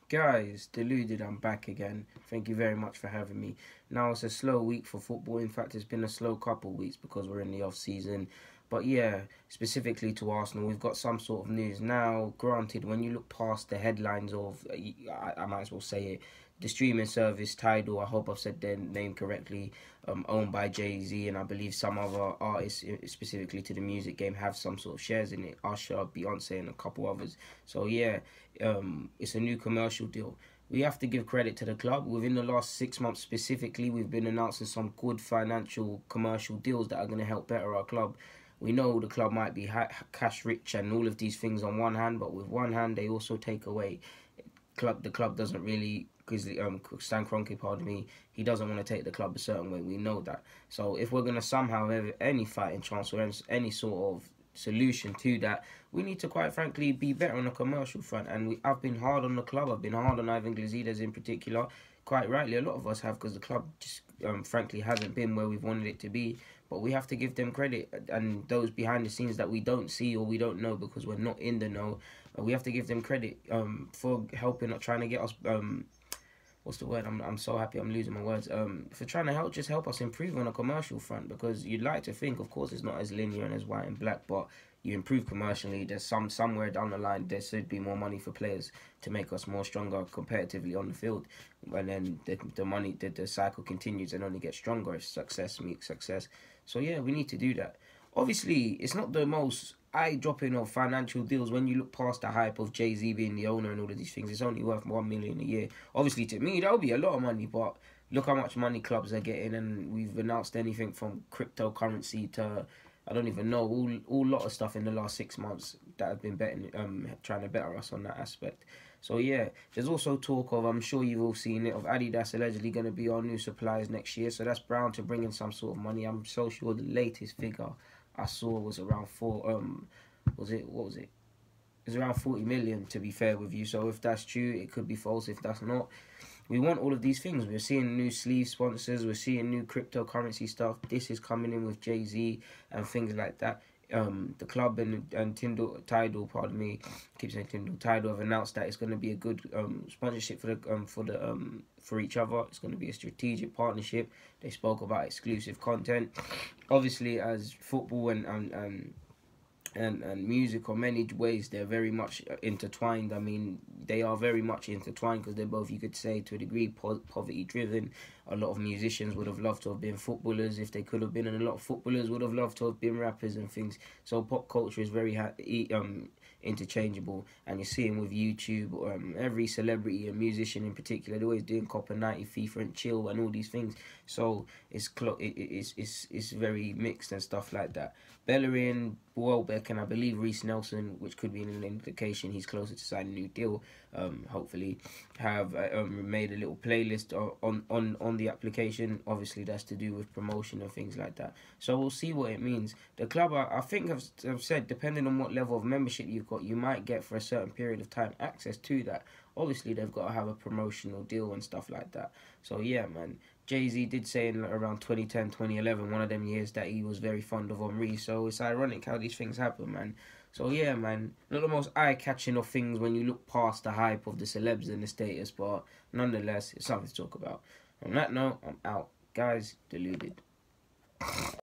Guys, Deluded, I'm back again. Thank you very much for having me. Now, it's a slow week for football. In fact, it's been a slow couple of weeks because we're in the off season. But yeah, specifically to Arsenal, we've got some sort of news. Now, granted, when you look past the headlines of, I might as well say it, the streaming service Tidal, I hope I've said their name correctly, owned by Jay-Z, and I believe some other artists, specifically to the music game, have some sort of shares in it. Usher, Beyonce, and a couple others. So yeah, it's a new commercial deal. We have to give credit to the club. Within the last 6 months specifically, we've been announcing some good financial commercial deals that are going to help better our club. We know the club might be cash rich and all of these things on one hand, but with one hand they also take away. The club doesn't really, because Stan Kroenke, pardon me, he doesn't want to take the club a certain way. We know that. So if we're going to somehow have any fighting chance or any sort of solution to that, we need to quite frankly be better on the commercial front. And I've been hard on the club. I've been hard on Ivan Glazides in particular. Quite rightly, a lot of us have, because the club just frankly hasn't been where we've wanted it to be. But we have to give them credit, and those behind the scenes that we don't see or we don't know because we're not in the know, we have to give them credit for helping, trying to get us what's the word? I'm so happy I'm losing my words. For trying to help us improve on a commercial front, because you'd like to think, of course, it's not as linear and as white and black, but you improve commercially. There's somewhere down the line there should be more money for players to make us more stronger competitively on the field, and then the cycle continues and only gets stronger as success meets success. So yeah, we need to do that. Obviously, it's not the most eye-dropping of financial deals when you look past the hype of Jay-Z being the owner and all of these things. It's only worth 1 million a year. Obviously, to me, that would be a lot of money, but look how much money clubs are getting, and we've announced anything from cryptocurrency to, I don't even know, all lot of stuff in the last 6 months that have been trying to better us on that aspect. So yeah, there's also talk of, I'm sure you've all seen it, of Adidas allegedly going to be our new suppliers next year. So that's bound to bring in some sort of money. I'm so sure the latest figure I saw was around what was it? It was around 40 million, to be fair with you. So if that's true, it could be false. If that's not, we want all of these things. We're seeing new sleeve sponsors. We're seeing new cryptocurrency stuff. This is coming in with Jay-Z and things like that. The club and Tidal, pardon me, I keep saying Tidal have announced that it's going to be a good sponsorship for each other. It's going to be a strategic partnership. They spoke about exclusive content. Obviously, as football and music, or many ways, they're very much intertwined. I mean, they are very much intertwined because they're both, you could say, to a degree, poverty driven. A lot of musicians would have loved to have been footballers if they could have been, and a lot of footballers would have loved to have been rappers and things. So pop culture is very interchangeable, and you're seeing with YouTube, every celebrity and musician in particular, they're always doing Copper 90, FIFA and Chill and all these things. So it's very mixed and stuff like that. Bellerin, Welbeck, and I believe Reece Nelson, which could be an indication he's closer to signing a new deal, hopefully, have made a little playlist on the application. Obviously, that's to do with promotion and things like that. So we'll see what it means. The club, I think I've said, depending on what level of membership you've got, you might get for a certain period of time access to that. Obviously, they've got to have a promotional deal and stuff like that. So yeah, man. Jay-Z did say in around 2010, 2011, one of them years, that he was very fond of Henry. So it's ironic how these things happen, man. So yeah, man, not the most eye-catching of things when you look past the hype of the celebs and the status, but nonetheless, it's something to talk about. On that note, I'm out. Guys, Deluded.